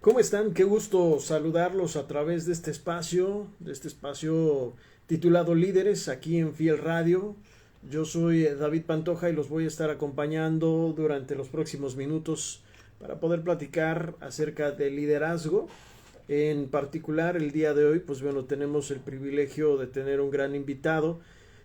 ¿Cómo están? Qué gusto saludarlos a través de este espacio titulado Líderes, aquí en Fiel Radio. Yo soy David Pantoja y los voy a estar acompañando durante los próximos minutos para poder platicar acerca del liderazgo. En particular, el día de hoy, pues bueno, tenemos el privilegio de tener un gran invitado.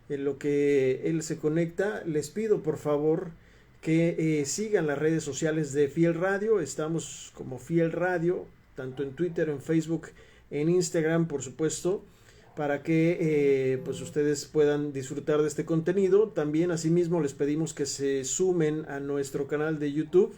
En lo que él se conecta, les pido por favor que sigan las redes sociales de Fiel Radio. Estamos como Fiel Radio, tanto en Twitter, en Facebook, en Instagram, por supuesto, para que pues ustedes puedan disfrutar de este contenido. También asimismo les pedimos que se sumen a nuestro canal de YouTube.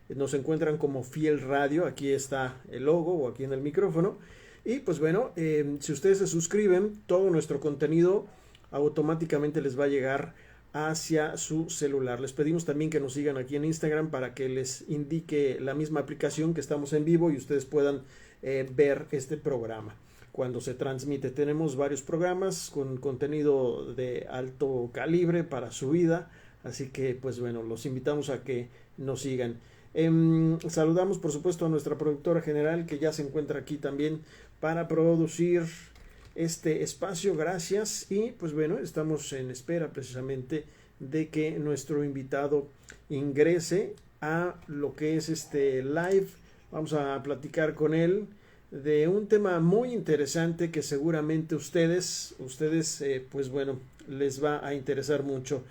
Nos encuentran como Fiel Radio, aquí está el logo o aquí en el micrófono. Y pues bueno, si ustedes se suscriben, todo nuestro contenido automáticamente les va a llegar hacia su celular. Les pedimos también que nos sigan aquí en Instagram para que les indique la misma aplicación que estamos en vivo y ustedes puedan ver este programa cuando se transmite. Tenemos varios programas con contenido de alto calibre para su vida, así que pues bueno, los invitamos a que nos sigan. Saludamos por supuesto a nuestra productora general que ya se encuentra aquí también para producir este espacio, gracias. Y pues bueno, estamos en espera precisamente de que nuestro invitado ingrese a lo que es este live. Vamos a platicar con él de un tema muy interesante que seguramente ustedes pues bueno, les va a interesar mucho.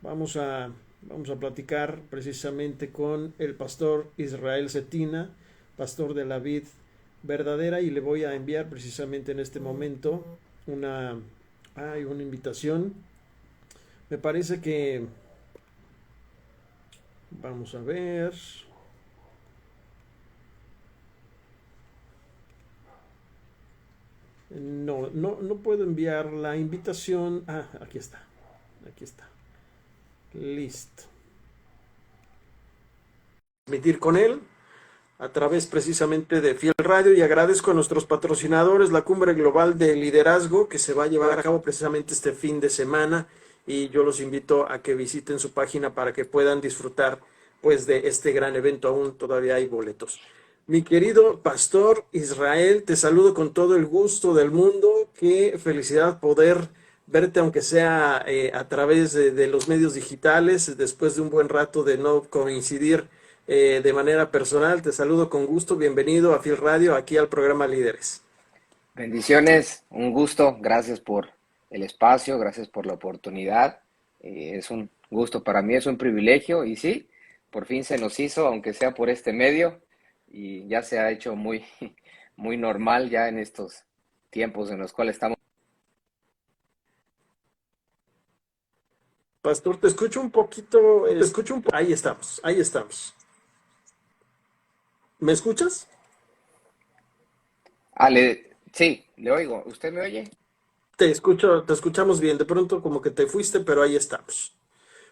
Vamos a, vamos a platicar precisamente con el pastor Israel Cetina, pastor de la Vid Verdadera, y le voy a enviar precisamente en este momento una, una invitación. Me parece que vamos a ver. No puedo enviar la invitación. Aquí está. Aquí está. Listo. Transmitir con él a través precisamente de Fiel Radio, y agradezco a nuestros patrocinadores, la Cumbre Global de Liderazgo que se va a llevar a cabo precisamente este fin de semana, y yo los invito a que visiten su página para que puedan disfrutar pues de este gran evento. Aún todavía hay boletos. Mi querido pastor Israel, te saludo con todo el gusto del mundo. Qué felicidad poder verte, aunque sea a través de los medios digitales, después de un buen rato de no coincidir de manera personal. Te saludo con gusto. Bienvenido a Fiel Radio, aquí al programa Líderes. Bendiciones, un gusto, gracias por el espacio, gracias por la oportunidad. Es un gusto para mí, es un privilegio y sí, por fin se nos hizo, aunque sea por este medio, y ya se ha hecho muy, muy normal ya en estos tiempos en los cuales estamos. Pastor, te escucho un poquito, te escucho un ahí estamos, ahí estamos. ¿Me escuchas? Sí, le oigo, ¿usted me oye? Te escucho, te escuchamos bien. De pronto como que te fuiste, pero ahí estamos.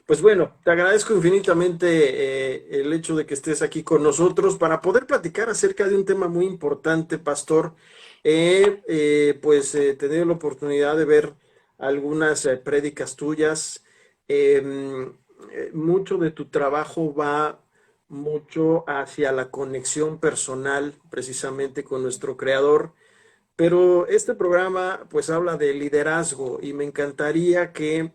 Pues bueno, te agradezco infinitamente el hecho de que estés aquí con nosotros para poder platicar acerca de un tema muy importante, Pastor. He tenido la oportunidad de ver algunas prédicas tuyas. Mucho de tu trabajo va mucho hacia la conexión personal, precisamente con nuestro Creador. Pero este programa pues habla de liderazgo, y me encantaría que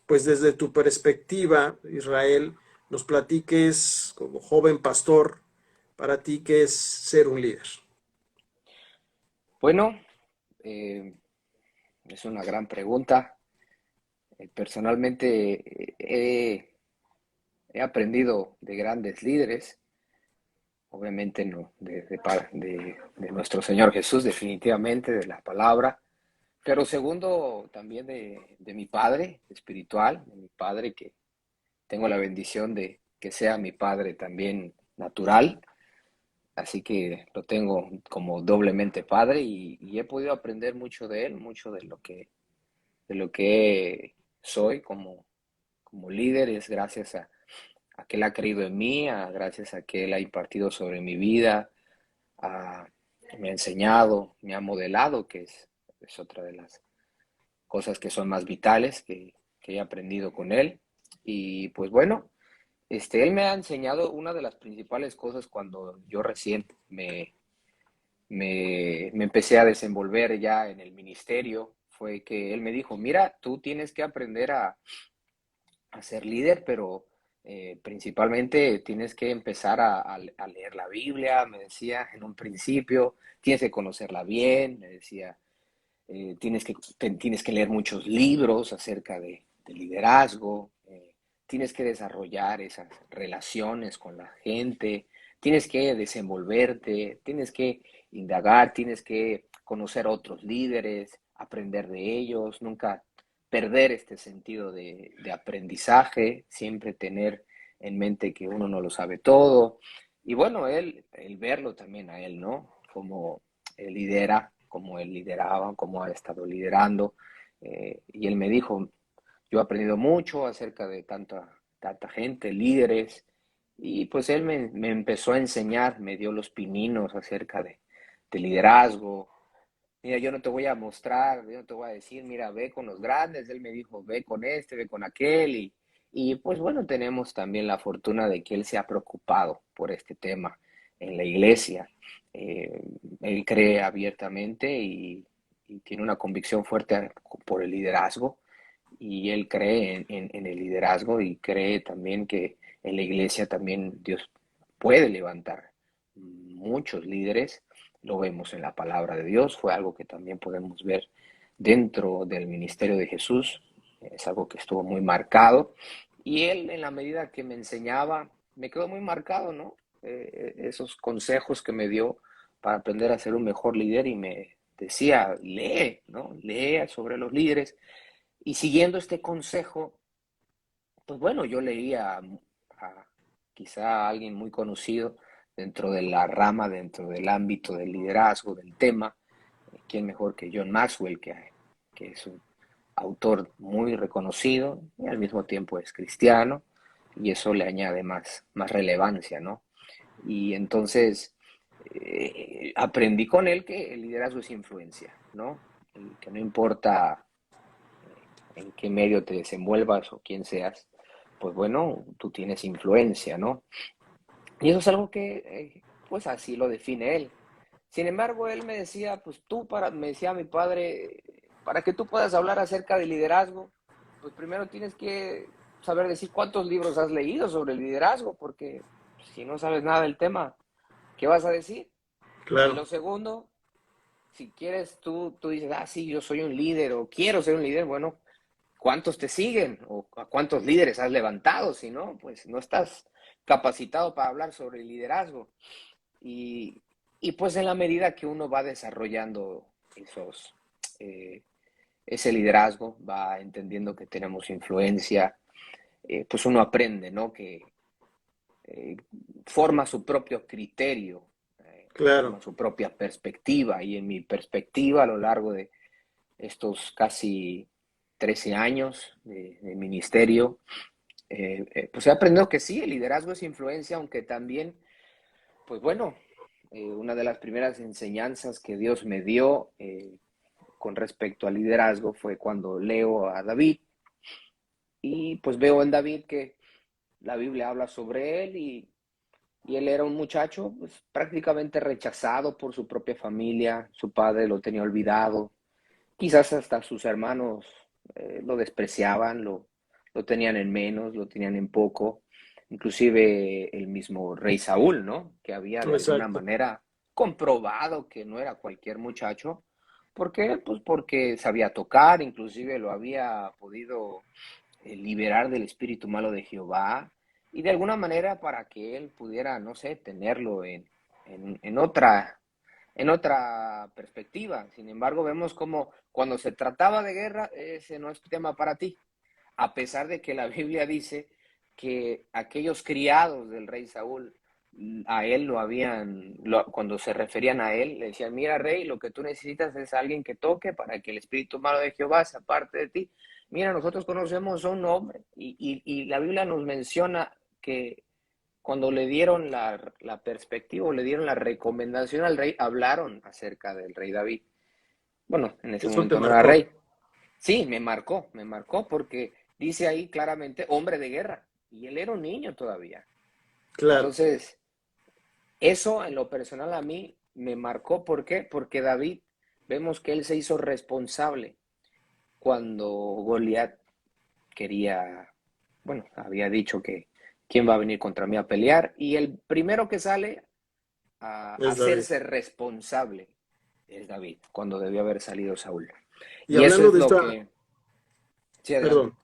pues desde tu perspectiva, Israel, nos platiques como joven pastor, para ti qué es ser un líder. Bueno, es una gran pregunta. Personalmente he aprendido de grandes líderes. Obviamente no, de nuestro Señor Jesús, definitivamente, de la palabra, pero segundo, también de mi padre espiritual, de mi padre que tengo la bendición de que sea mi padre también natural, así que lo tengo como doblemente padre y he podido aprender mucho de él, mucho de lo que soy como líder, es gracias a que él ha creído en mí, gracias a que él ha impartido sobre mi vida, ah, me ha enseñado, me ha modelado, que es otra de las cosas que son más vitales que he aprendido con él. Y pues bueno, él me ha enseñado una de las principales cosas cuando yo recién me empecé a desenvolver ya en el ministerio, fue que él me dijo, mira, tú tienes que aprender a ser líder, pero principalmente tienes que empezar a leer la Biblia, me decía en un principio, tienes que conocerla bien, me decía, tienes que leer muchos libros acerca de liderazgo, tienes que desarrollar esas relaciones con la gente, tienes que desenvolverte, tienes que indagar, tienes que conocer otros líderes, aprender de ellos, nunca perder este sentido de aprendizaje, siempre tener en mente que uno no lo sabe todo. Y bueno, el verlo también a él, ¿no? Como él lidera, como él lideraba, como ha estado liderando. Y él me dijo, yo he aprendido mucho acerca de tanta gente, líderes, y pues él me empezó a enseñar, me dio los pininos acerca de liderazgo. Mira, yo no te voy a mostrar, yo no te voy a decir, mira, ve con los grandes. Él me dijo, ve con este, ve con aquel. Y pues bueno, tenemos también la fortuna de que él se ha preocupado por este tema en la iglesia. Eh, Él cree abiertamente y tiene una convicción fuerte por el liderazgo. Y él cree en el liderazgo y cree también que en la iglesia también Dios puede levantar muchos líderes. Lo vemos en la palabra de Dios, fue algo que también podemos ver dentro del ministerio de Jesús, es algo que estuvo muy marcado. Y él, en la medida que me enseñaba, me quedó muy marcado, ¿no? Esos consejos que me dio para aprender a ser un mejor líder y me decía, lee, ¿no? Lee sobre los líderes. Y siguiendo este consejo, pues bueno, yo leía a quizá a alguien muy conocido dentro de la rama, dentro del ámbito del liderazgo, del tema. ¿Quién mejor que John Maxwell, que es un autor muy reconocido y al mismo tiempo es cristiano? Y eso le añade más relevancia, ¿no? Y entonces aprendí con él que el liderazgo es influencia, ¿no? Y que no importa en qué medio te desenvuelvas o quién seas, pues bueno, tú tienes influencia, ¿no? Y eso es algo que, pues así lo define él. Sin embargo, él me decía, pues me decía mi padre, para que tú puedas hablar acerca de liderazgo, pues primero tienes que saber decir cuántos libros has leído sobre el liderazgo, porque si no sabes nada del tema, ¿qué vas a decir? Y Claro. lo segundo, si quieres, tú dices, ah, sí, yo soy un líder o quiero ser un líder, bueno, ¿cuántos te siguen? ¿O a cuántos líderes has levantado? Si no, pues no estás capacitado para hablar sobre el liderazgo. Y, y pues en la medida que uno va desarrollando eh, ese liderazgo, va entendiendo que tenemos influencia, pues uno aprende, ¿no? Que eh, forma su propio criterio, forma Claro. su propia perspectiva. Y en mi perspectiva, a lo largo de estos casi 13 años de ministerio, pues he aprendido que sí, el liderazgo es influencia, aunque también, pues bueno, una de las primeras enseñanzas que Dios me dio con respecto al liderazgo fue cuando leo a David y pues veo en David que la Biblia habla sobre él y él era un muchacho pues, prácticamente rechazado por su propia familia, su padre lo tenía olvidado, quizás hasta sus hermanos lo despreciaban, lo tenían en menos, lo tenían en poco, inclusive el mismo rey Saúl, ¿no? Que había de alguna Exacto. manera comprobado que no era cualquier muchacho. ¿Por qué? Pues porque sabía tocar, inclusive lo había podido liberar del espíritu malo de Jehová y de alguna manera para que él pudiera, no sé, tenerlo en otra perspectiva. Sin embargo, vemos como cuando se trataba de guerra, ese no es tema para ti, a pesar de que la Biblia dice que aquellos criados del rey Saúl a él cuando se referían a él, le decían, mira rey, lo que tú necesitas es alguien que toque para que el espíritu malo de Jehová se aparte de ti. Mira, nosotros conocemos a un hombre y la Biblia nos menciona que cuando le dieron la perspectiva o le dieron la recomendación al rey, hablaron acerca del rey David. Bueno, en ese Eso te momento no era marcó. rey. Sí, me marcó porque dice ahí claramente hombre de guerra y él era un niño todavía. Claro. Entonces, eso en lo personal a mí me marcó. ¿Por qué? Porque David, vemos que él se hizo responsable cuando Goliat quería, bueno, había dicho que quién va a venir contra mí a pelear, y el primero que sale a Es David. hacerse responsable es David, cuando debió haber salido Saúl. Y Y eso hablando es de lo esta, que... Sí, adelante. perdón,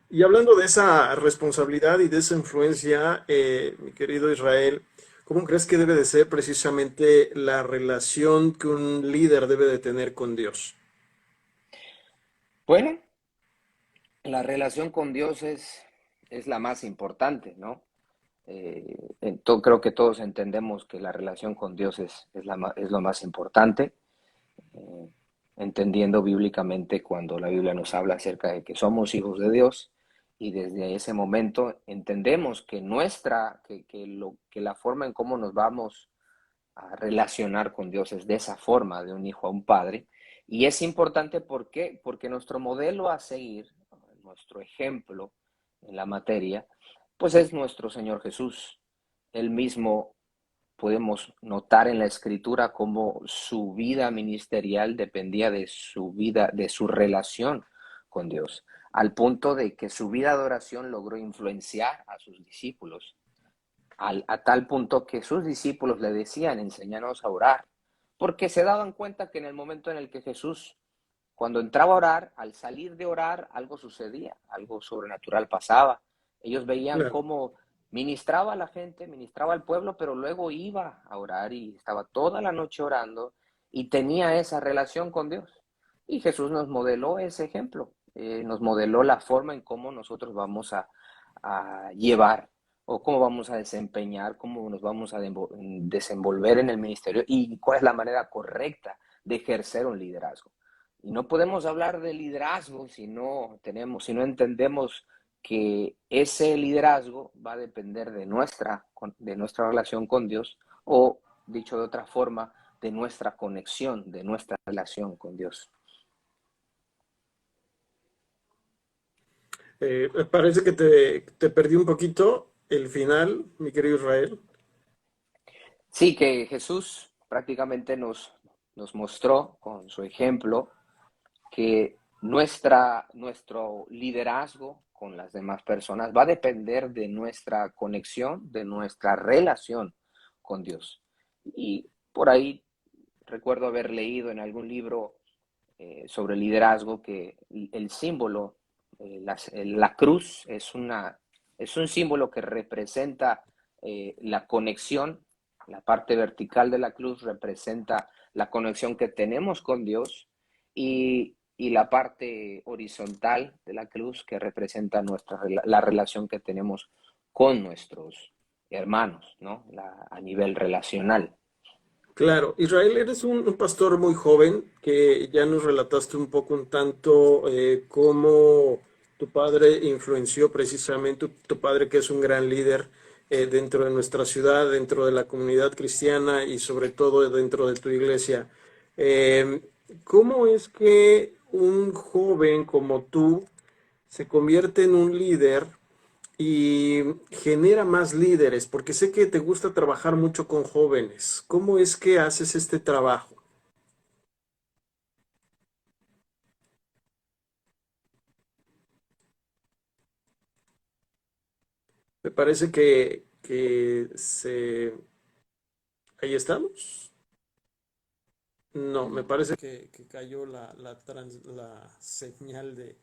y hablando de esa responsabilidad y de esa influencia, mi querido Israel, ¿cómo crees que debe de ser precisamente la relación que un líder debe de tener con Dios? Bueno, la relación con Dios es la más importante, ¿no? Creo que todos entendemos que la relación con Dios es lo más importante, eh, entendiendo bíblicamente cuando la Biblia nos habla acerca de que somos hijos de Dios, y desde ese momento entendemos que que la forma en cómo nos vamos a relacionar con Dios es de esa forma, de un hijo a un padre. Y es importante, ¿por qué? Porque nuestro modelo a seguir, nuestro ejemplo en la materia, pues es nuestro Señor Jesús. Él mismo, podemos notar en la escritura cómo su vida ministerial dependía de su vida, de su relación con Dios, al punto de que su vida de oración logró influenciar a sus discípulos, a tal punto que sus discípulos le decían, enséñanos a orar, porque se daban cuenta que en el momento en el que Jesús, cuando entraba a orar, al salir de orar, algo sucedía, algo sobrenatural pasaba. Ellos veían Claro. cómo ministraba a la gente, ministraba al pueblo, pero luego iba a orar y estaba toda la noche orando y tenía esa relación con Dios. Y Jesús nos modeló ese ejemplo, nos modeló la forma en cómo nosotros vamos a llevar o cómo vamos a desempeñar, cómo nos vamos a desenvolver en el ministerio y cuál es la manera correcta de ejercer un liderazgo. Y no podemos hablar de liderazgo si no entendemos que ese liderazgo va a depender de nuestra relación con Dios, o, dicho de otra forma, de nuestra conexión, de nuestra relación con Dios. Parece que te perdí un poquito el final, mi querido Israel. Sí, que Jesús prácticamente nos mostró con su ejemplo que nuestro liderazgo con las demás personas va a depender de nuestra conexión, de nuestra relación con Dios. Y por ahí recuerdo haber leído en algún libro sobre liderazgo que el símbolo, la cruz, es un símbolo que representa la conexión. La parte vertical de la cruz representa la conexión que tenemos con Dios, y la parte horizontal de la cruz que representa la relación que tenemos con nuestros hermanos, ¿no? A nivel relacional. Claro, Israel, eres un pastor muy joven que ya nos relataste un poco un tanto cómo tu padre influenció precisamente, tu padre que es un gran líder dentro de nuestra ciudad, dentro de la comunidad cristiana y sobre todo dentro de tu iglesia. Eh, ¿Cómo es que un joven como tú se convierte en un líder y genera más líderes? Porque sé que te gusta trabajar mucho con jóvenes. ¿Cómo es que haces este trabajo? Me parece que se... Ahí estamos. No, me parece que cayó la señal de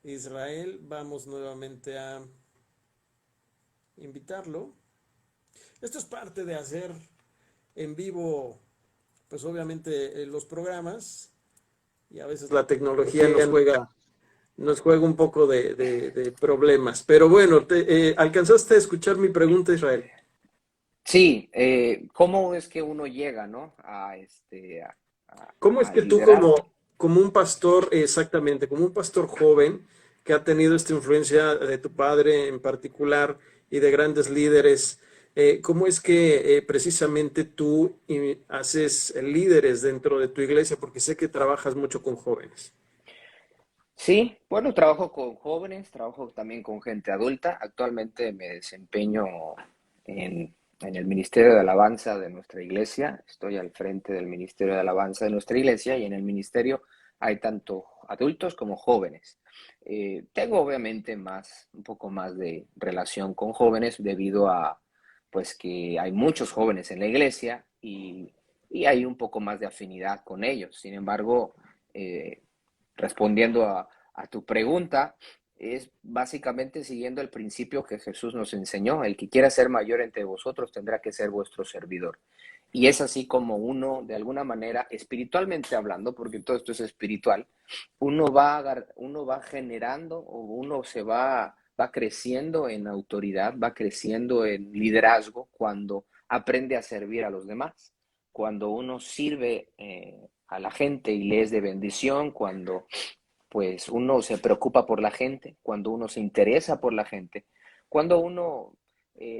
Israel. Vamos nuevamente a invitarlo. Esto es parte de hacer en vivo, pues obviamente los programas y a veces la tecnología nos juega un poco de problemas. Pero bueno, ¿alcanzaste a escuchar mi pregunta, Israel? Sí, ¿cómo es que uno llega, ¿no? ¿Cómo es A que tú liderar? como un pastor, exactamente, como un pastor joven que ha tenido esta influencia de tu padre en particular y de grandes líderes, cómo es que precisamente tú haces líderes dentro de tu iglesia? Porque sé que trabajas mucho con jóvenes. Sí, bueno, trabajo con jóvenes, trabajo también con gente adulta. Actualmente me desempeño en, en el Ministerio de Alabanza de nuestra iglesia. Estoy al frente del Ministerio de Alabanza de nuestra iglesia y en el ministerio hay tanto adultos como jóvenes. Tengo obviamente un poco más de relación con jóvenes debido a pues que hay muchos jóvenes en la iglesia y hay un poco más de afinidad con ellos. Sin embargo, respondiendo a tu pregunta, es básicamente siguiendo el principio que Jesús nos enseñó: el que quiera ser mayor entre vosotros tendrá que ser vuestro servidor. Y es así como uno, de alguna manera, espiritualmente hablando, porque todo esto es espiritual, uno va generando o uno va creciendo en autoridad, va creciendo en liderazgo cuando aprende a servir a los demás, cuando uno sirve a la gente y le es de bendición, cuando pues uno se preocupa por la gente, cuando uno se interesa por la gente, cuando uno,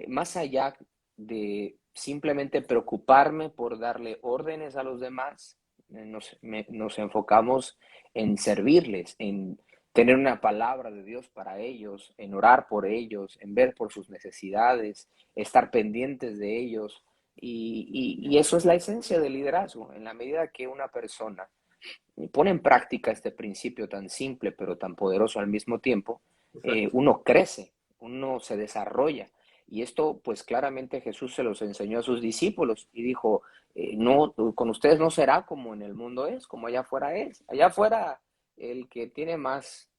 más allá de simplemente preocuparme por darle órdenes a los demás, nos enfocamos en servirles, en tener una palabra de Dios para ellos, en orar por ellos, en ver por sus necesidades, estar pendientes de ellos. Y eso es la esencia del liderazgo. En la medida que una persona y pone en práctica este principio tan simple pero tan poderoso al mismo tiempo, Exacto. uno crece, uno se desarrolla. Y esto pues claramente Jesús se los enseñó a sus discípulos y dijo, no, con ustedes no será como en el mundo es, como allá afuera es. Allá afuera el que tiene más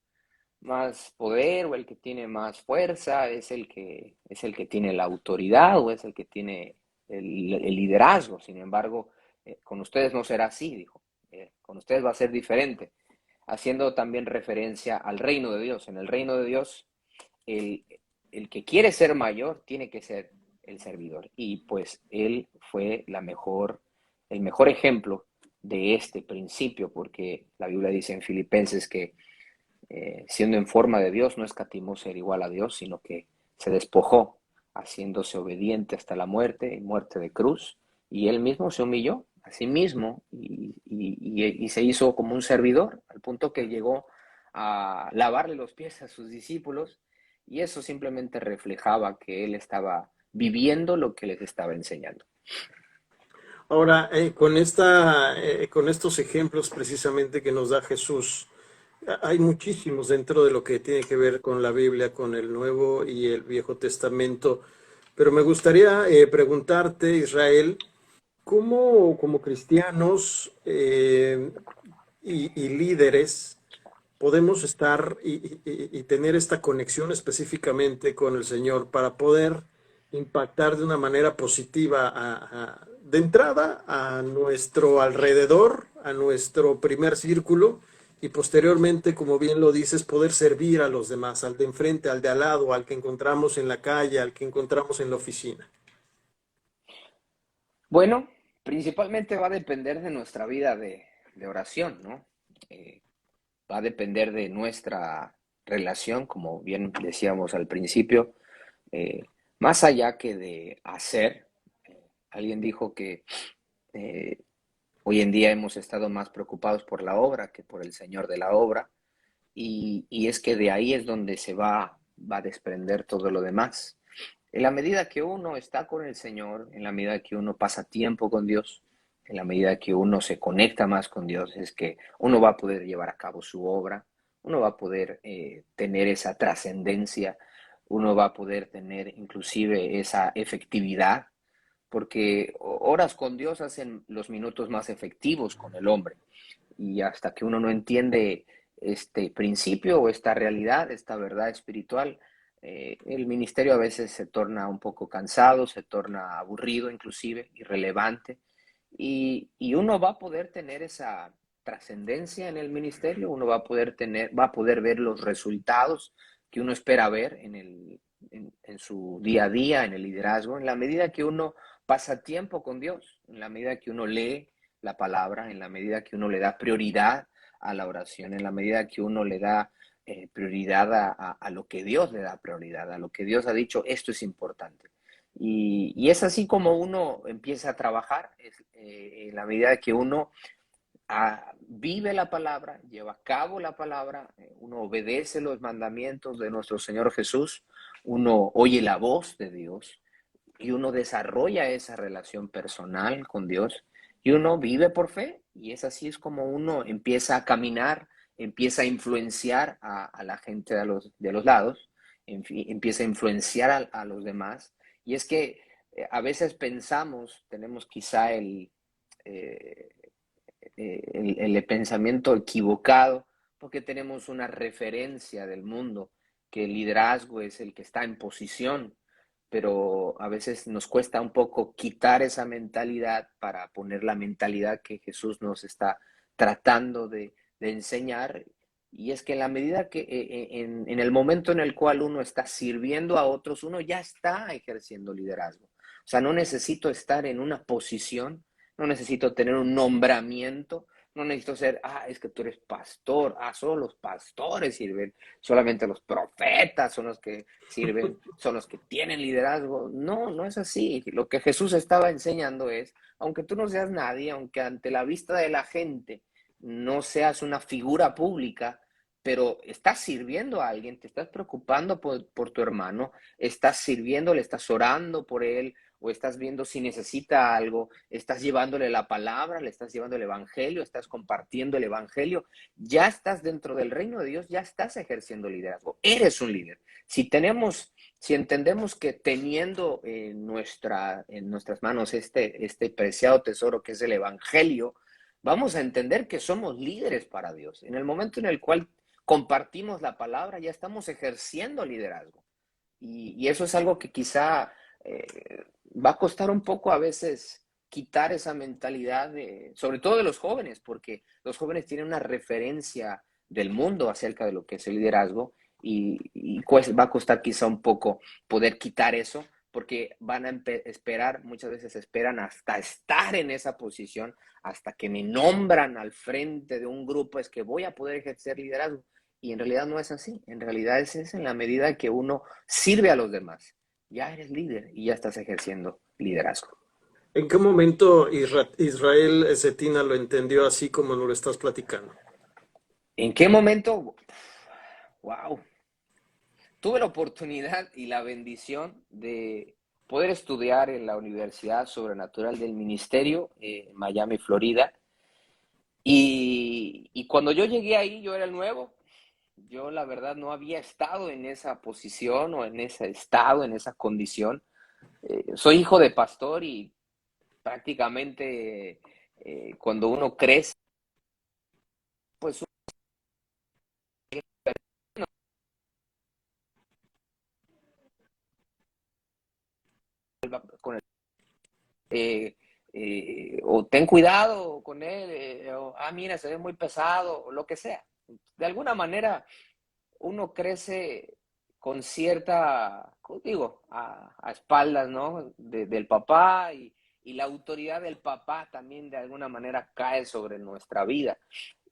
poder o el que tiene más fuerza es el que tiene la autoridad o es el que tiene el liderazgo. Sin embargo, con ustedes no será así, dijo. Con ustedes va a ser diferente, haciendo también referencia al reino de Dios. En el reino de Dios, el, el que quiere ser mayor tiene que ser el servidor. Y pues él fue el mejor ejemplo de este principio, porque la Biblia dice en Filipenses que siendo en forma de Dios, no escatimó ser igual a Dios, sino que se despojó, haciéndose obediente hasta la muerte y muerte de cruz, y él mismo se humilló a sí mismo y se hizo como un servidor, al punto que llegó a lavarle los pies a sus discípulos, y eso simplemente reflejaba que él estaba viviendo lo que les estaba enseñando. Ahora, con estos ejemplos precisamente que nos da Jesús, hay muchísimos dentro de lo que tiene que ver con la Biblia, con el Nuevo y el Viejo Testamento, pero me gustaría preguntarte, Israel, ¿cómo como cristianos y líderes podemos estar y tener esta conexión específicamente con el Señor para poder impactar de una manera positiva de entrada a nuestro alrededor, a nuestro primer círculo y posteriormente, como bien lo dices, poder servir a los demás, al de enfrente, al de al lado, al que encontramos en la calle, al que encontramos en la oficina? Bueno, principalmente va a depender de nuestra vida de oración, ¿no? Eh, Va a depender de nuestra relación, como bien decíamos al principio, eh, más allá que de hacer. Alguien dijo que eh, hoy en día hemos estado más preocupados por la obra que por el Señor de la obra, y es que de ahí es donde va a desprender todo lo demás. En la medida que uno está con el Señor, en la medida que uno pasa tiempo con Dios, en la medida que uno se conecta más con Dios, es que uno va a poder llevar a cabo su obra, uno va a poder tener esa trascendencia, uno va a poder tener inclusive esa efectividad, porque horas con Dios hacen los minutos más efectivos con el hombre. Y hasta que uno no entiende este principio o esta realidad, esta verdad espiritual, el ministerio a veces se torna un poco cansado, se torna aburrido inclusive, irrelevante, y uno va a poder tener esa trascendencia en el ministerio, uno va a poder ver los resultados que uno espera ver en su día a día, en el liderazgo, en la medida que uno pasa tiempo con Dios, en la medida que uno lee la palabra, en la medida que uno le da prioridad a la oración, en la medida que uno le da prioridad a lo que Dios le da prioridad, a lo que Dios ha dicho, esto es importante. Y es así como uno empieza a trabajar, en la medida que uno vive la palabra, lleva a cabo la palabra, uno obedece los mandamientos de nuestro Señor Jesús, uno oye la voz de Dios, y uno desarrolla esa relación personal con Dios y uno vive por fe y es así es como uno empieza a caminar, empieza a influenciar a la gente de los lados, empieza a influenciar a los demás. Y es que a veces pensamos, tenemos quizá eh, el pensamiento equivocado porque tenemos una referencia del mundo, que el liderazgo es el que está en posición, pero a veces nos cuesta un poco quitar esa mentalidad para poner la mentalidad que Jesús nos está tratando de enseñar. Y es que en la medida que en el momento en el cual uno está sirviendo a otros, uno ya está ejerciendo liderazgo. O sea, no necesito estar en una posición, no necesito tener un nombramiento, no necesito ser, es que tú eres pastor, solo los pastores sirven, solamente los profetas son los que sirven, son los que tienen liderazgo. No, no es así. Lo que Jesús estaba enseñando es, aunque tú no seas nadie, aunque ante la vista de la gente no seas una figura pública, pero estás sirviendo a alguien, te estás preocupando por tu hermano, estás sirviendo, le estás orando por él, o estás viendo si necesita algo, estás llevándole la palabra, le estás llevando el evangelio, estás compartiendo el evangelio, ya estás dentro del reino de Dios, ya estás ejerciendo liderazgo, eres un líder. Si entendemos que teniendo en nuestras manos este preciado tesoro que es el evangelio, vamos a entender que somos líderes para Dios. En el momento en el cual compartimos la palabra, ya estamos ejerciendo liderazgo. Y eso es algo que quizá va a costar un poco a veces quitar esa mentalidad, sobre todo de los jóvenes, porque los jóvenes tienen una referencia del mundo acerca de lo que es el liderazgo y va a costar quizá un poco poder quitar eso, porque van a esperar, muchas veces esperan hasta estar en esa posición, hasta que me nombran al frente de un grupo, es que voy a poder ejercer liderazgo. Y en realidad no es así, en realidad es en la medida que uno sirve a los demás. Ya eres líder y ya estás ejerciendo liderazgo. ¿En qué momento Israel Cetina lo entendió así como nos lo estás platicando? ¿En qué momento? Wow. Tuve la oportunidad y la bendición de poder estudiar en la Universidad Sobrenatural del Ministerio en Miami, Florida. Y cuando yo llegué ahí, yo era el nuevo. Yo la verdad no había estado en esa posición o en ese estado, en esa condición. Soy hijo de pastor y prácticamente cuando uno crece, pues con el, o ten cuidado con él, o mira, se ve muy pesado, o lo que sea. De alguna manera uno crece con cierta, ¿cómo digo? A espaldas, ¿no? Del papá y la autoridad del papá también de alguna manera cae sobre nuestra vida.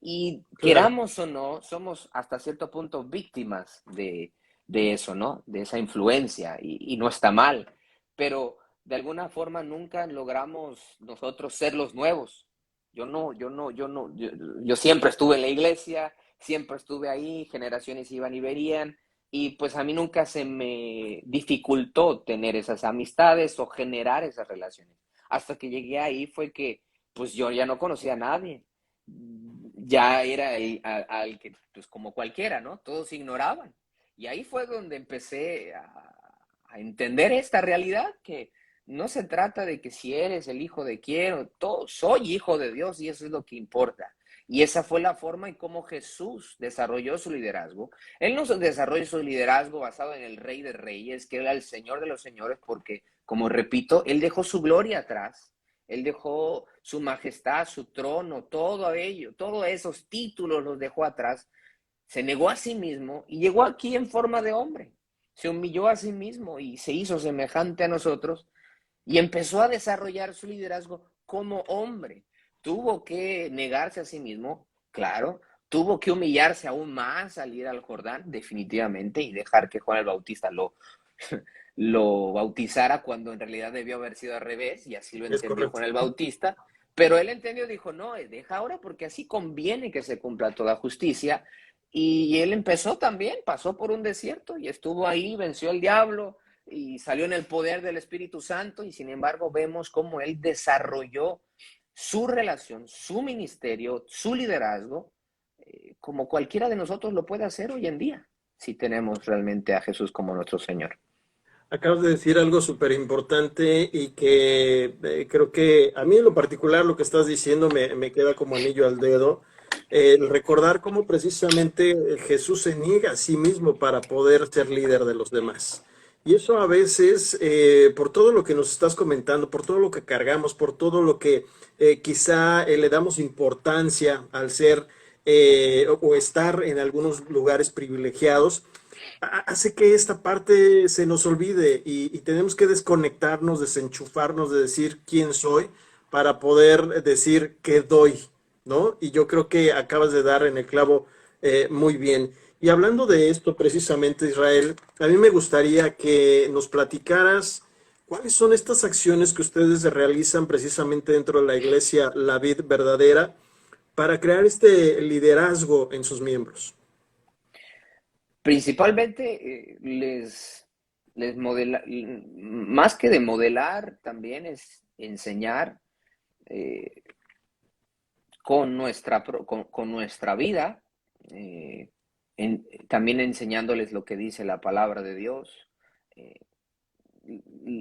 Y Claro. queramos o no, somos hasta cierto punto víctimas de eso, ¿no? De esa influencia y no está mal, pero de alguna forma nunca logramos nosotros ser los nuevos. Yo siempre estuve en la iglesia, siempre estuve ahí, generaciones iban y venían, y pues a mí nunca se me dificultó tener esas amistades o generar esas relaciones. Hasta que llegué ahí fue que pues yo ya no conocía a nadie, ya era al que, pues como cualquiera, ¿no? Todos ignoraban. Y ahí fue donde empecé a entender esta realidad, que no se trata de que si eres el hijo de quién, todo, soy hijo de Dios y eso es lo que importa. Y esa fue la forma en cómo Jesús desarrolló su liderazgo. Él no desarrolló su liderazgo basado en el Rey de Reyes, que era el Señor de los Señores, porque, como repito, Él dejó su gloria atrás. Él dejó su majestad, su trono, todo ello, todos esos títulos los dejó atrás. Se negó a sí mismo y llegó aquí en forma de hombre. Se humilló a sí mismo y se hizo semejante a nosotros y empezó a desarrollar su liderazgo como hombre. Tuvo que negarse a sí mismo, claro. Tuvo que humillarse aún más al ir al Jordán, definitivamente, y dejar que Juan el Bautista lo bautizara cuando en realidad debió haber sido al revés, y así lo Es entendió correcto. Juan el Bautista. Pero él entendió, dijo, no, deja ahora porque así conviene que se cumpla toda justicia. Y él empezó también, pasó por un desierto y estuvo ahí, venció al diablo, y salió en el poder del Espíritu Santo, y sin embargo vemos cómo él desarrolló su relación, su ministerio, su liderazgo, como cualquiera de nosotros lo puede hacer hoy en día, si tenemos realmente a Jesús como nuestro Señor. Acabas de decir algo súper importante y que creo que a mí en lo particular lo que estás diciendo me queda como anillo al dedo. El recordar cómo precisamente Jesús se niega a sí mismo para poder ser líder de los demás. Y eso a veces, por todo lo que nos estás comentando, por todo lo que cargamos, por todo lo que quizá le damos importancia al ser o estar en algunos lugares privilegiados, hace que esta parte se nos olvide y tenemos que desconectarnos, desenchufarnos de decir quién soy para poder decir qué doy, ¿no? Y yo creo que acabas de dar en el clavo muy bien. Y hablando de esto precisamente, Israel, a mí me gustaría que nos platicaras cuáles son estas acciones que ustedes realizan precisamente dentro de la iglesia La Vid Verdadera para crear este liderazgo en sus miembros. Principalmente les modela, más que de modelar, también es enseñar eh, con nuestra vida, eh, también enseñándoles lo que dice la palabra de Dios. Eh,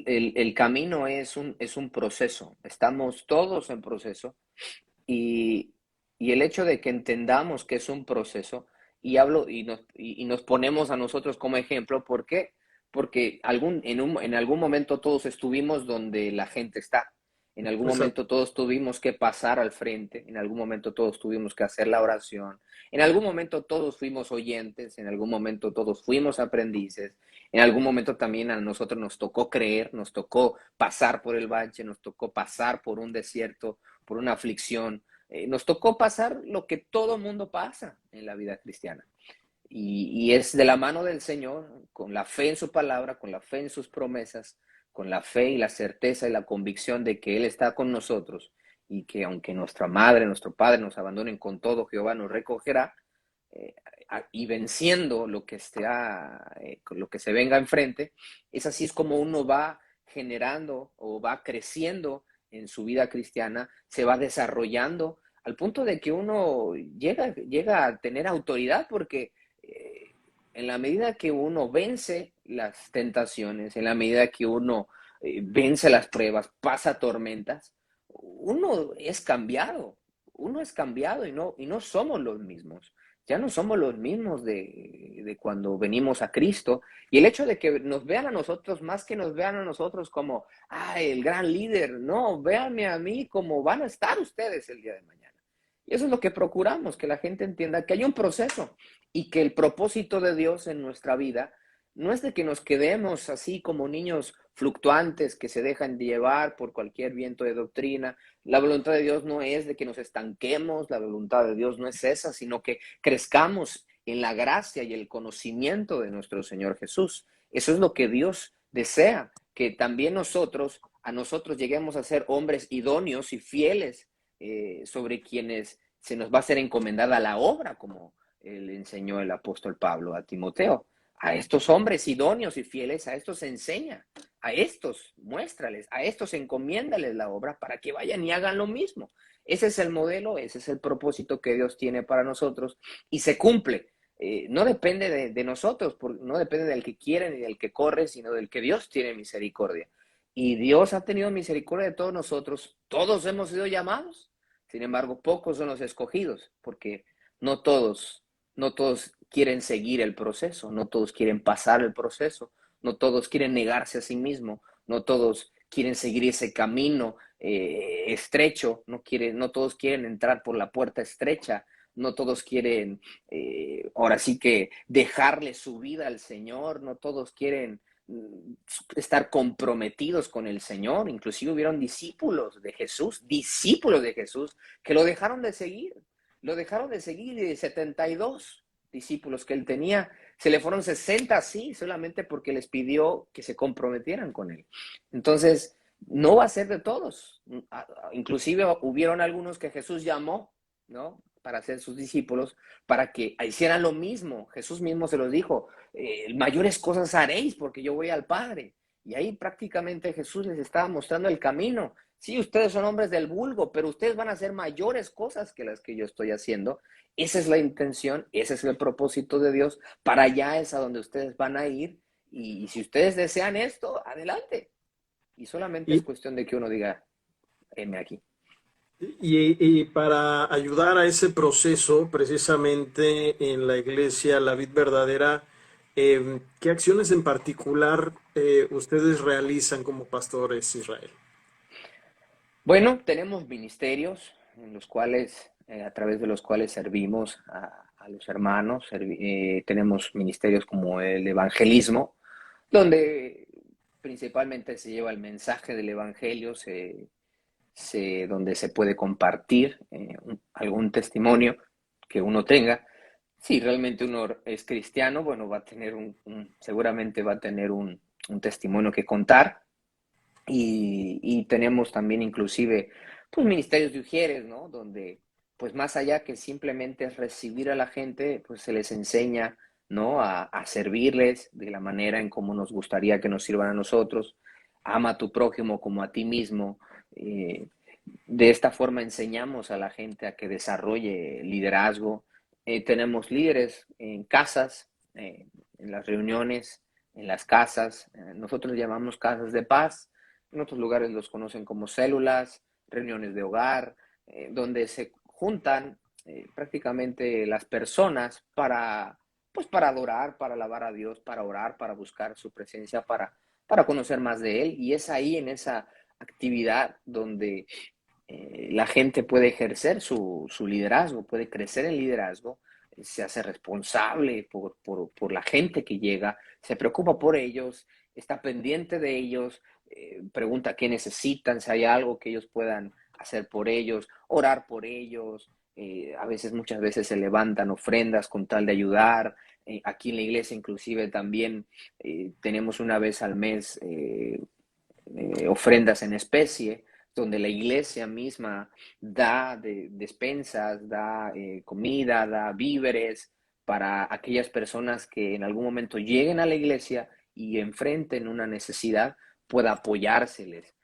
el camino es un proceso, estamos todos en proceso, y, y el hecho de que entendamos que es un proceso, y hablo y nos ponemos a nosotros como ejemplo. ¿Por qué? Porque en algún momento todos estuvimos donde la gente está. En algún Exacto. momento todos tuvimos que pasar al frente, en algún momento todos tuvimos que hacer la oración, en algún momento todos fuimos oyentes, en algún momento todos fuimos aprendices, en algún momento también a nosotros nos tocó creer, nos tocó pasar por el valle, nos tocó pasar por un desierto, por una aflicción, nos tocó pasar lo que todo mundo pasa en la vida cristiana. Y es de la mano del Señor, con la fe en su palabra, con la fe en sus promesas, con la fe y la certeza y la convicción de que Él está con nosotros, y que aunque nuestra madre, nuestro padre nos abandonen, con todo Jehová nos recogerá, eh, y venciendo lo que se venga enfrente. Es así es como uno va generando o va creciendo en su vida cristiana, se va desarrollando al punto de que uno llega a tener autoridad, porque en la medida que uno vence las tentaciones, en la medida que uno vence las pruebas, pasa tormentas, uno es cambiado, y no somos los mismos. Ya no somos los mismos de cuando venimos a Cristo. Y el hecho de que nos vean a nosotros, más que nos vean a nosotros como, el gran líder, no, véanme a mí como van a estar ustedes el día de mañana. Y eso es lo que procuramos, que la gente entienda que hay un proceso, y que el propósito de Dios en nuestra vida no es de que nos quedemos así como niños fluctuantes que se dejan de llevar por cualquier viento de doctrina. La voluntad de Dios no es de que nos estanquemos, la voluntad de Dios no es esa, sino que crezcamos en la gracia y el conocimiento de nuestro Señor Jesús. Eso es lo que Dios desea, que también a nosotros lleguemos a ser hombres idóneos y fieles, sobre quienes se nos va a ser encomendada la obra, como le enseñó el apóstol Pablo a Timoteo. A estos hombres idóneos y fieles, a estos enseña, a estos muéstrales, a estos encomiéndales la obra para que vayan y hagan lo mismo. Ese es el modelo, ese es el propósito que Dios tiene para nosotros, y se cumple. No depende de nosotros, no depende del que quiere ni del que corre, sino del que Dios tiene misericordia. Y Dios ha tenido misericordia de todos nosotros. Todos hemos sido llamados, sin embargo, pocos son los escogidos, porque no todos no todos quieren seguir el proceso, no todos quieren pasar el proceso, no todos quieren negarse a sí mismo, no todos quieren seguir ese camino estrecho, no todos quieren entrar por la puerta estrecha, no todos quieren ahora sí que dejarle su vida al Señor, no todos quieren estar comprometidos con el Señor. Inclusive hubieron discípulos de Jesús, que lo dejaron de seguir, y de 72 discípulos que él tenía, se le fueron 60 así, solamente porque les pidió que se comprometieran con él. Entonces, no va a ser de todos. Inclusive hubieron algunos que Jesús llamó, ¿no?, para ser sus discípulos, para que hicieran lo mismo. Jesús mismo se los dijo, mayores cosas haréis porque yo voy al Padre. Y ahí prácticamente Jesús les estaba mostrando el camino. Sí, ustedes son hombres del vulgo, pero ustedes van a hacer mayores cosas que las que yo estoy haciendo. Esa es la intención, ese es el propósito de Dios. Para allá es a donde ustedes van a ir. Y si ustedes desean esto, adelante. Y solamente es Y, cuestión de que uno diga, heme aquí. y para ayudar a ese proceso, precisamente en la iglesia, la vid verdadera, ¿qué acciones en particular ustedes realizan como pastores, Israel? Bueno, tenemos ministerios en los cuales, a través de los cuales servimos a los hermanos. Tenemos ministerios como el evangelismo, donde principalmente se lleva el mensaje del evangelio, donde se puede compartir algún testimonio que uno tenga. Si realmente uno es cristiano, bueno, va a tener seguramente va a tener un testimonio que contar. Y tenemos también inclusive pues ministerios de ujieres, ¿no? Donde pues más allá que simplemente recibir a la gente, pues se les enseña, ¿no? A servirles de la manera en cómo nos gustaría que nos sirvan a nosotros. Ama a tu prójimo como a ti mismo. Eh, de esta forma enseñamos a la gente a que desarrolle liderazgo. Tenemos líderes en casas, en las reuniones, en las casas. Nosotros llamamos casas de paz. En otros lugares los conocen como células, reuniones de hogar, donde se juntan prácticamente las personas pues para adorar, para alabar a Dios, para orar, para buscar su presencia, para conocer más de Él. Y es ahí en esa actividad donde la gente puede ejercer su liderazgo, puede crecer en liderazgo, se hace responsable por la gente que llega, se preocupa por ellos, está pendiente de ellos, pregunta qué necesitan, si hay algo que ellos puedan hacer por ellos, orar por ellos. A veces, muchas veces se levantan ofrendas con tal de ayudar. Aquí en la iglesia inclusive también tenemos una vez al mes ofrendas en especie, donde la iglesia misma da despensas, da comida, da víveres para aquellas personas que en algún momento lleguen a la iglesia y enfrenten una necesidad, pueda apoyárseles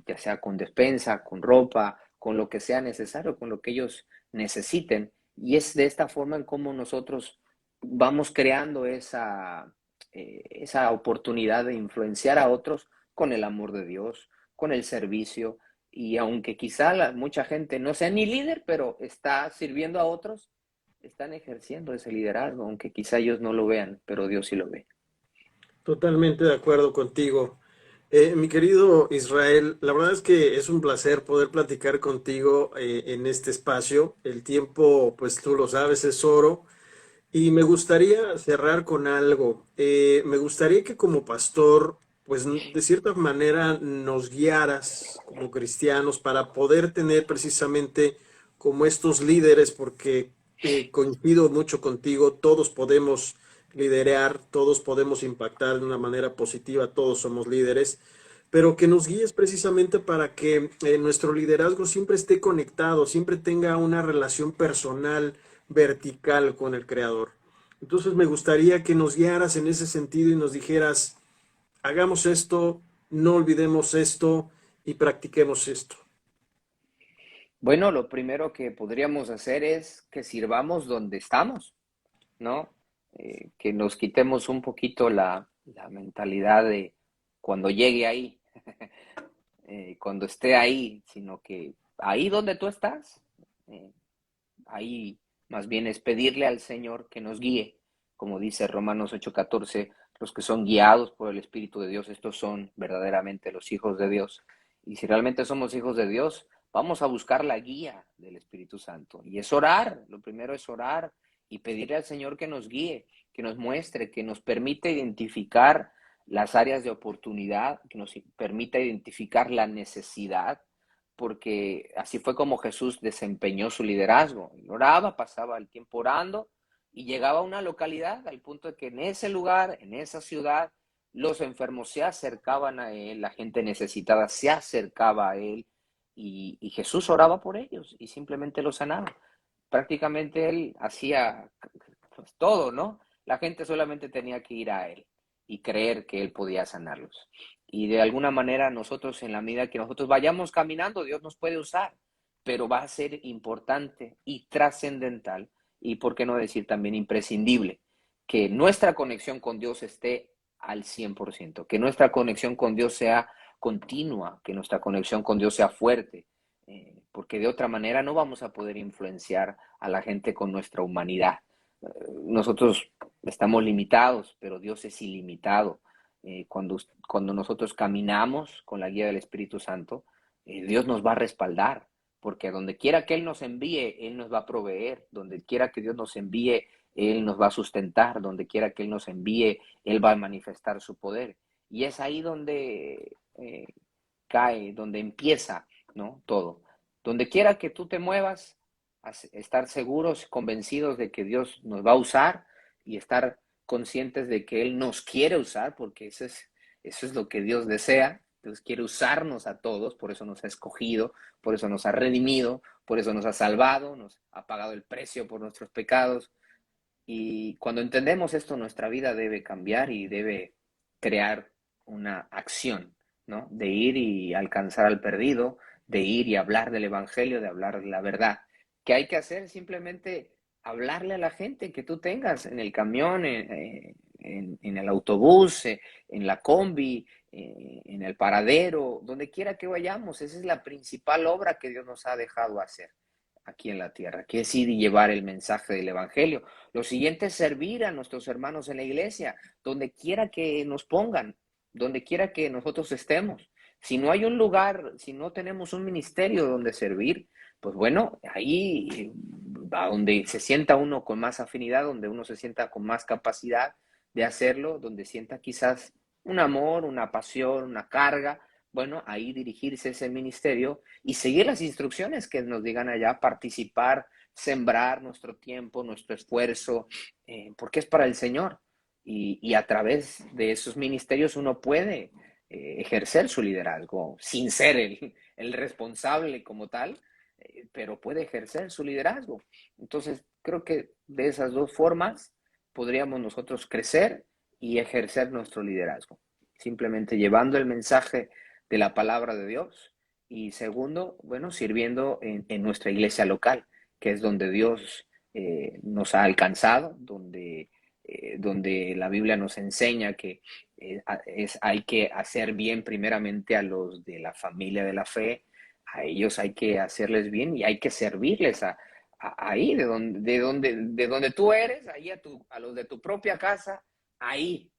ya sea con despensa, con ropa, con lo que sea necesario, con lo que ellos necesiten. Y es de esta forma en cómo nosotros vamos creando esa oportunidad de influenciar a otros con el amor de Dios, con el servicio. Y aunque quizá mucha gente no sea ni líder, pero está sirviendo a otros, están ejerciendo ese liderazgo, aunque quizá ellos no lo vean, pero Dios sí lo ve. Totalmente de acuerdo contigo. Mi querido Israel, la verdad es que es un placer poder platicar contigo en este espacio. El tiempo, pues tú lo sabes, es oro. Y me gustaría cerrar con algo. Me gustaría que como pastor, pues de cierta manera nos guiaras como cristianos para poder tener precisamente como estos líderes, porque coincido mucho contigo, todos podemos liderar, todos podemos impactar de una manera positiva, todos somos líderes, pero que nos guíes precisamente para que nuestro liderazgo siempre esté conectado, siempre tenga una relación personal vertical con el creador. Entonces me gustaría que nos guiaras en ese sentido y nos dijeras, hagamos esto, no olvidemos esto y practiquemos esto. Bueno, lo primero que podríamos hacer es que sirvamos donde estamos, ¿no? Que nos quitemos un poquito la mentalidad de cuando llegue ahí, cuando esté ahí, sino que ahí donde tú estás, eh, ahí más bien es pedirle al Señor que nos guíe, como dice Romanos 8:14, los que son guiados por el Espíritu de Dios, estos son verdaderamente los hijos de Dios. Y si realmente somos hijos de Dios, vamos a buscar la guía del Espíritu Santo. Y es orar, lo primero es orar y pedirle al Señor que nos guíe, que nos muestre, que nos permita identificar las áreas de oportunidad, que nos permita identificar la necesidad, porque así fue como Jesús desempeñó su liderazgo. Él oraba, pasaba el tiempo orando y llegaba a una localidad al punto de que en ese lugar, en esa ciudad, los enfermos se acercaban a él, la gente necesitada se acercaba a él y Jesús oraba por ellos y simplemente los sanaba. Prácticamente él hacía pues, todo, ¿no? La gente solamente tenía que ir a él. y creer que Él podía sanarlos. Y de alguna manera nosotros, en la medida que nosotros vayamos caminando, Dios nos puede usar, pero va a ser importante y trascendental, y por qué no decir también imprescindible, que nuestra conexión con Dios esté al 100%, que nuestra conexión con Dios sea continua, que nuestra conexión con Dios sea fuerte, porque de otra manera no vamos a poder influenciar a la gente con nuestra humanidad. Nosotros estamos limitados, pero Dios es ilimitado. Cuando nosotros caminamos con la guía del Espíritu Santo, Dios nos va a respaldar, porque donde quiera que Él nos envíe, Él nos va a proveer, donde quiera que Dios nos envíe, Él nos va a sustentar, donde quiera que Él nos envíe, Él va a manifestar su poder. Y es ahí donde cae, donde empieza, ¿no? Todo. Donde quiera que tú te muevas, estar seguros, convencidos de que Dios nos va a usar y estar conscientes de que Él nos quiere usar, porque eso es lo que Dios desea. Dios quiere usarnos a todos, por eso nos ha escogido, por eso nos ha redimido, por eso nos ha salvado, nos ha pagado el precio por nuestros pecados. Y cuando entendemos esto, nuestra vida debe cambiar y debe crear una acción, ¿no? De ir y alcanzar al perdido, de ir y hablar del evangelio, de hablar de la verdad. ¿Qué hay que hacer? Simplemente hablarle a la gente que tú tengas en el camión, en el autobús, en la combi, en el paradero, donde quiera que vayamos. Esa es la principal obra que Dios nos ha dejado hacer aquí en la tierra, que es ir y llevar el mensaje del evangelio. Lo siguiente es servir a nuestros hermanos en la iglesia, donde quiera que nos pongan, donde quiera que nosotros estemos. Si no hay un lugar, si no tenemos un ministerio donde servir, pues bueno, ahí a donde se sienta uno con más afinidad, donde uno se sienta con más capacidad de hacerlo, donde sienta quizás un amor, una pasión, una carga, bueno, ahí dirigirse a ese ministerio y seguir las instrucciones que nos digan allá, participar, sembrar nuestro tiempo, nuestro esfuerzo, porque es para el Señor. Y a través de esos ministerios uno puede ejercer su liderazgo sin ser el responsable como tal, pero puede ejercer su liderazgo. Entonces, creo que de esas dos formas podríamos nosotros crecer y ejercer nuestro liderazgo. Simplemente llevando el mensaje de la palabra de Dios y segundo, bueno, sirviendo en nuestra iglesia local, que es donde Dios nos ha alcanzado, donde la Biblia nos enseña que hay que hacer bien primeramente a los de la familia de la fe, a ellos hay que hacerles bien y hay que servirles ahí, de donde tú eres, ahí a los de tu propia casa, ahí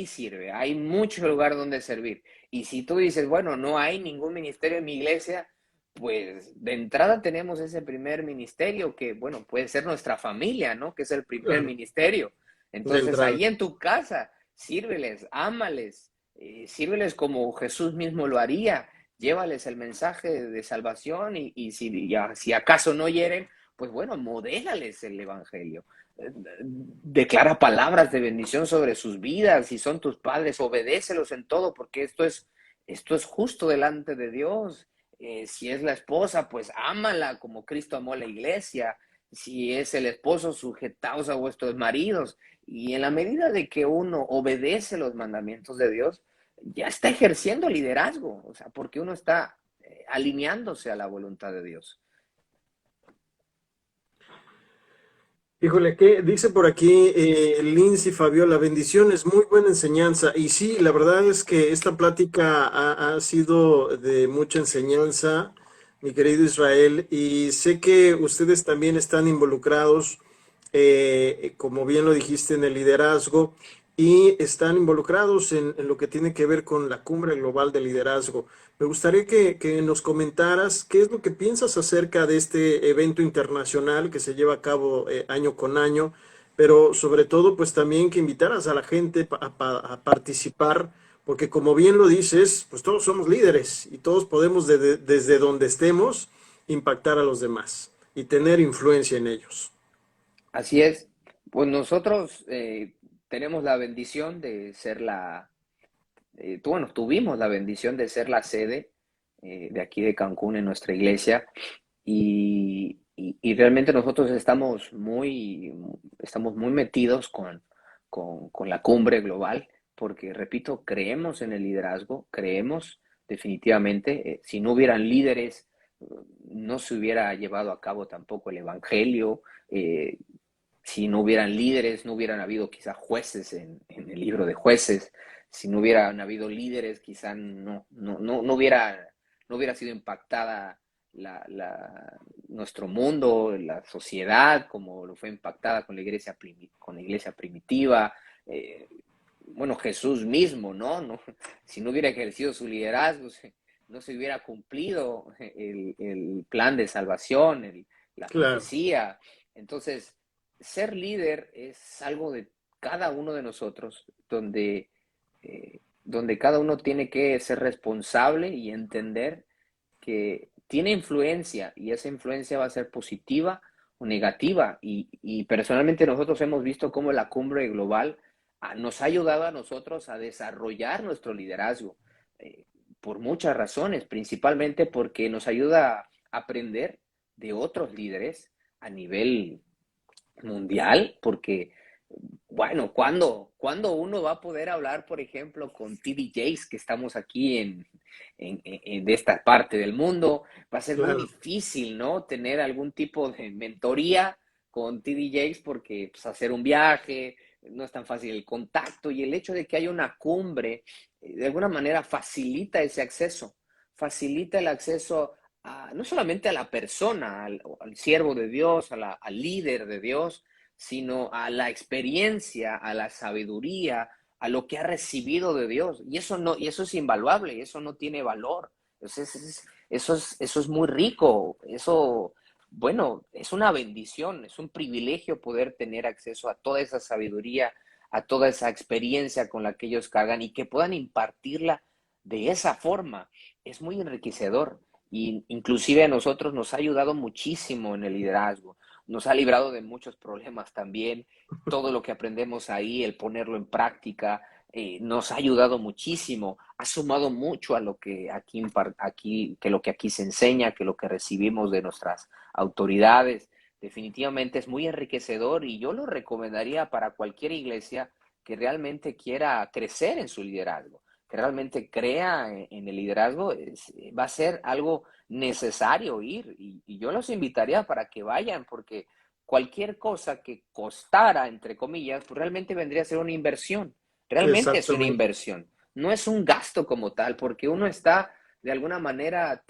sirve, hay mucho lugar donde servir. Y si tú dices, bueno, no hay ningún ministerio en mi iglesia, pues de entrada tenemos ese primer ministerio que, bueno, puede ser nuestra familia, ¿no? Que es el primer Claro, ministerio. de Entonces, entrada. ahí en tu casa, sírveles, ámales, sírveles como Jesús mismo lo haría, llévales el mensaje de salvación y si acaso no hieren, pues bueno, modélales el evangelio. Declara palabras de bendición sobre sus vidas. Si son tus padres, obedécelos en todo, porque esto es justo delante de Dios. Si es la esposa, pues ámala como Cristo amó a la iglesia. Si es el esposo, sujetaos a vuestros maridos. Y en la medida de que uno obedece los mandamientos de Dios, ya está ejerciendo liderazgo, o sea, porque uno está alineándose a la voluntad de Dios. Híjole, ¿qué dice por aquí Lindsay Fabiola? Bendiciones, muy buena enseñanza. Y sí, la verdad es que esta plática ha sido de mucha enseñanza, mi querido Israel, y sé que ustedes también están involucrados, como bien lo dijiste, en el liderazgo y están involucrados en lo que tiene que ver con la Cumbre Global de Liderazgo. Me gustaría que nos comentaras qué es lo que piensas acerca de este evento internacional que se lleva a cabo año con año, pero sobre todo, pues también que invitaras a la gente a participar, porque como bien lo dices, pues todos somos líderes y todos podemos desde donde estemos impactar a los demás y tener influencia en ellos. Así es, pues nosotros tenemos la bendición de ser bueno, tuvimos la bendición de ser la sede de aquí de Cancún en nuestra iglesia y realmente nosotros estamos muy metidos con la cumbre global. porque, repito, creemos en el liderazgo, creemos definitivamente, si no hubieran líderes, no se hubiera llevado a cabo tampoco el evangelio. Si no hubieran líderes, no hubieran habido quizá jueces en el libro de jueces. Si no hubieran habido líderes, quizá no hubiera sido impactada nuestro mundo, la sociedad, como lo fue impactada con la iglesia primitiva. Eh, bueno, Jesús mismo, ¿no? ¿no? Si no hubiera ejercido su liderazgo, no se hubiera cumplido el plan de salvación, la Claro, profecía. Entonces, ser líder es algo de cada uno de nosotros, donde cada uno tiene que ser responsable y entender que tiene influencia y esa influencia va a ser positiva o negativa. Y personalmente nosotros hemos visto cómo la cumbre global nos ha ayudado a nosotros a desarrollar nuestro liderazgo por muchas razones, principalmente porque nos ayuda a aprender de otros líderes a nivel mundial, porque, bueno, ¿cuándo uno va a poder hablar, por ejemplo, con TD Jakes, que estamos aquí de esta parte del mundo? Va a ser muy claro. difícil, ¿no? Tener algún tipo de mentoría con TD Jakes porque pues, hacer un viaje no es tan fácil el contacto y el hecho de que haya una cumbre, de alguna manera facilita ese acceso, facilita el acceso no solamente a la persona, al siervo de Dios, al líder de Dios, sino a la experiencia, a la sabiduría, a lo que ha recibido de Dios. Y eso no, y eso es invaluable, eso no tiene valor. Entonces, eso es muy rico, eso, bueno, es una bendición, es un privilegio poder tener acceso a toda esa sabiduría, a toda esa experiencia con la que ellos cargan y que puedan impartirla de esa forma. Es muy enriquecedor. Y inclusive a nosotros nos ha ayudado muchísimo en el liderazgo, nos ha librado de muchos problemas también, todo lo que aprendemos ahí, el ponerlo en práctica, nos ha ayudado muchísimo, ha sumado mucho a lo que que lo que aquí se enseña, que lo que recibimos de nuestras autoridades. Definitivamente es muy enriquecedor y yo lo recomendaría para cualquier iglesia que realmente quiera crecer en su liderazgo, que realmente crea en el liderazgo, va a ser algo necesario ir y yo los invitaría para que vayan porque cualquier cosa que costara, entre comillas, pues realmente vendría a ser una inversión. Realmente es una Exactamente. inversión. No es un gasto como tal, porque uno está de alguna manera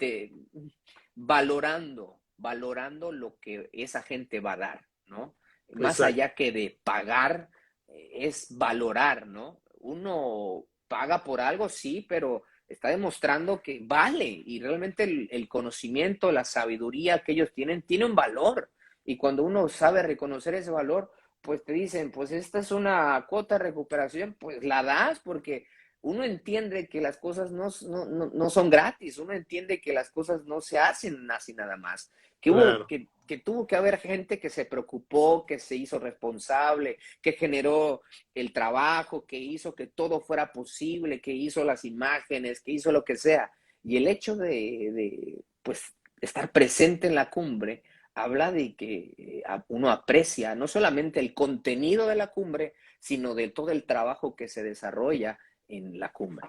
valorando lo que esa gente va a dar, ¿no? Más Exacto. allá que de pagar, es valorar, ¿no? Uno paga por algo, sí, pero está demostrando que vale y realmente el conocimiento, la sabiduría que ellos tienen, tiene un valor. Y cuando uno sabe reconocer ese valor, pues te dicen, pues esta es una cuota de recuperación, pues la das porque uno entiende que las cosas no son gratis, uno entiende que las cosas no se hacen así nada más, Claro. que tuvo que haber gente que se preocupó, que se hizo responsable, que generó el trabajo, que hizo que todo fuera posible, que hizo las imágenes, que hizo lo que sea. Y el hecho pues, estar presente en la cumbre habla de que uno aprecia no solamente el contenido de la cumbre, sino de todo el trabajo que se desarrolla en la cumbre.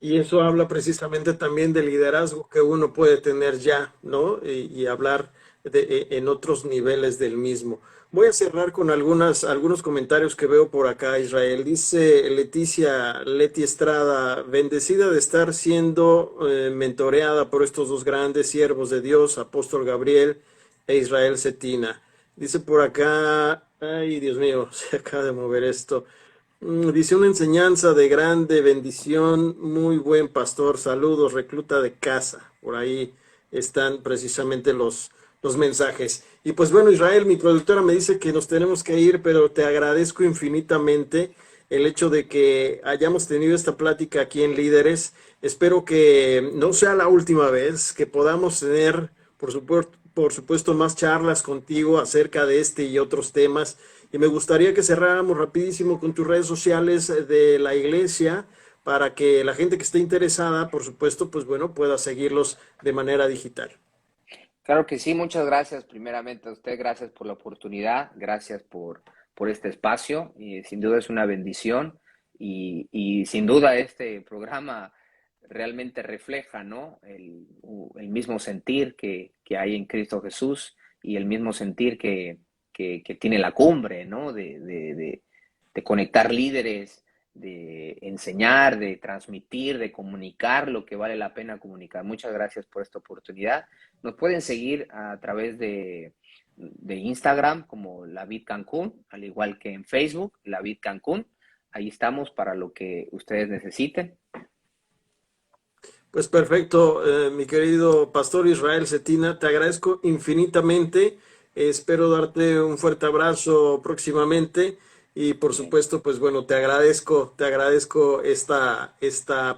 Y eso habla precisamente también del liderazgo que uno puede tener ya, ¿no? Y hablar en otros niveles del mismo. Voy a cerrar con algunos comentarios que veo por acá, Israel. Dice Leti Estrada, bendecida de estar siendo mentoreada por estos dos grandes siervos de Dios, Apóstol Gabriel e Israel Cetina. Dice por acá, ay Dios mío, se acaba de mover esto. Dice una enseñanza de grande bendición, muy buen pastor, saludos, recluta de casa. Por ahí están precisamente los mensajes. Y pues bueno, Israel, mi productora me dice que nos tenemos que ir, pero te agradezco infinitamente el hecho de que hayamos tenido esta plática aquí en Líderes. Espero que no sea la última vez, que podamos tener, por supuesto, más charlas contigo acerca de este y otros temas. Y me gustaría que cerráramos rapidísimo con tus redes sociales de la iglesia para que la gente que esté interesada, por supuesto, pues bueno, pueda seguirlos de manera digital. Claro que sí, muchas gracias primeramente a usted, gracias por la oportunidad, gracias por este espacio, y sin duda es una bendición y sin duda este programa realmente refleja, ¿no? El mismo sentir que hay en Cristo Jesús y el mismo sentir que tiene la cumbre, ¿no? De conectar líderes, de enseñar, de transmitir, de comunicar lo que vale la pena comunicar. Muchas gracias por esta oportunidad. Nos pueden seguir a través de Instagram como La Vid Cancún, al igual que en Facebook, La Vid Cancún. Ahí estamos para lo que ustedes necesiten. Pues perfecto, mi querido Pastor Israel Cetina, te agradezco infinitamente. Espero darte un fuerte abrazo próximamente y por Bien. supuesto, pues bueno, te agradezco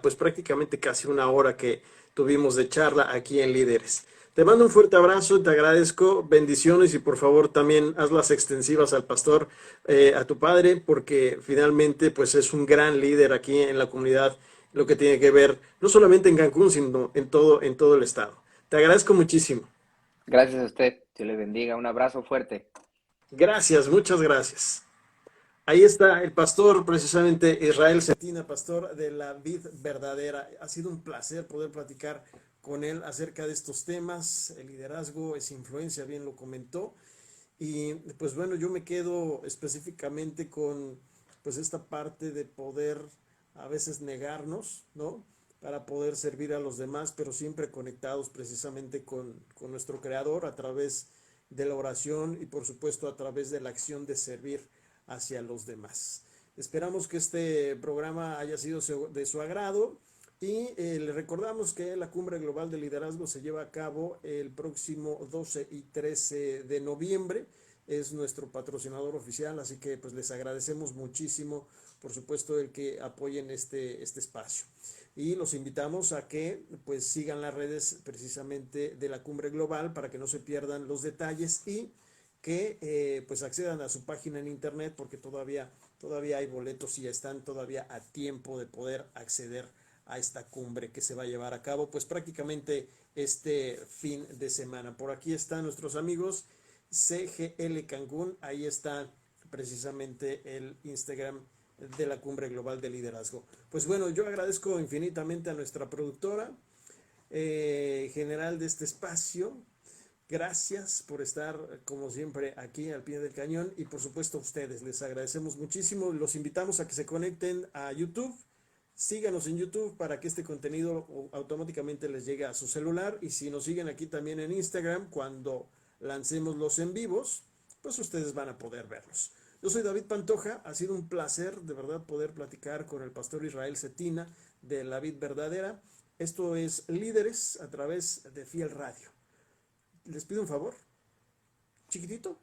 pues prácticamente casi una hora que tuvimos de charla aquí en Líderes. Te mando un fuerte abrazo, te agradezco, bendiciones y por favor también hazlas extensivas al pastor, a tu padre, porque finalmente pues es un gran líder aquí en la comunidad, lo que tiene que ver no solamente en Cancún, sino en todo el estado. Te agradezco muchísimo. Gracias a usted. Dios le bendiga. Un abrazo fuerte. Gracias, muchas gracias. Ahí está el pastor, precisamente Israel Cetina, pastor de la Vid Verdadera. Ha sido un placer poder platicar con él acerca de estos temas. El liderazgo es influencia, bien lo comentó. Y pues bueno, yo me quedo específicamente con pues esta parte de poder a veces negarnos, ¿no? Para poder servir a los demás, pero siempre conectados precisamente con nuestro Creador a través de la oración y por supuesto a través de la acción de servir hacia los demás. Esperamos que este programa haya sido de su agrado y le recordamos que la Cumbre Global de Liderazgo se lleva a cabo el próximo 12 y 13 de noviembre. Es nuestro patrocinador oficial, así que pues les agradecemos muchísimo, por supuesto, el que apoyen este espacio. Y los invitamos a que pues sigan las redes precisamente de la Cumbre Global para que no se pierdan los detalles y que pues accedan a su página en internet porque todavía hay boletos y están todavía a tiempo de poder acceder a esta cumbre que se va a llevar a cabo pues prácticamente este fin de semana. Por aquí están nuestros amigos CGL Cancún, ahí está precisamente el Instagram de la Cumbre Global de Liderazgo. Pues bueno, yo agradezco infinitamente a nuestra productora general de este espacio. Gracias por estar, como siempre, aquí al pie del cañón y por supuesto a ustedes. Les agradecemos muchísimo. Los invitamos a que se conecten a YouTube. Síganos en YouTube para que este contenido automáticamente les llegue a su celular. Y si nos siguen aquí también en Instagram, cuando lancemos los en vivos, pues ustedes van a poder verlos. Yo soy David Pantoja. Ha sido un placer, de verdad, poder platicar con el pastor Israel Cetina de La Vid Verdadera. Esto es Líderes a través de Fiel Radio. Les pido un favor, chiquitito,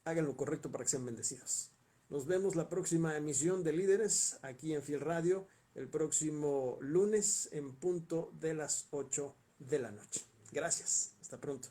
hagan lo correcto para que sean bendecidos. Nos vemos la próxima emisión de Líderes aquí en Fiel Radio, el próximo lunes en punto de las 8 de la noche. Gracias, hasta pronto.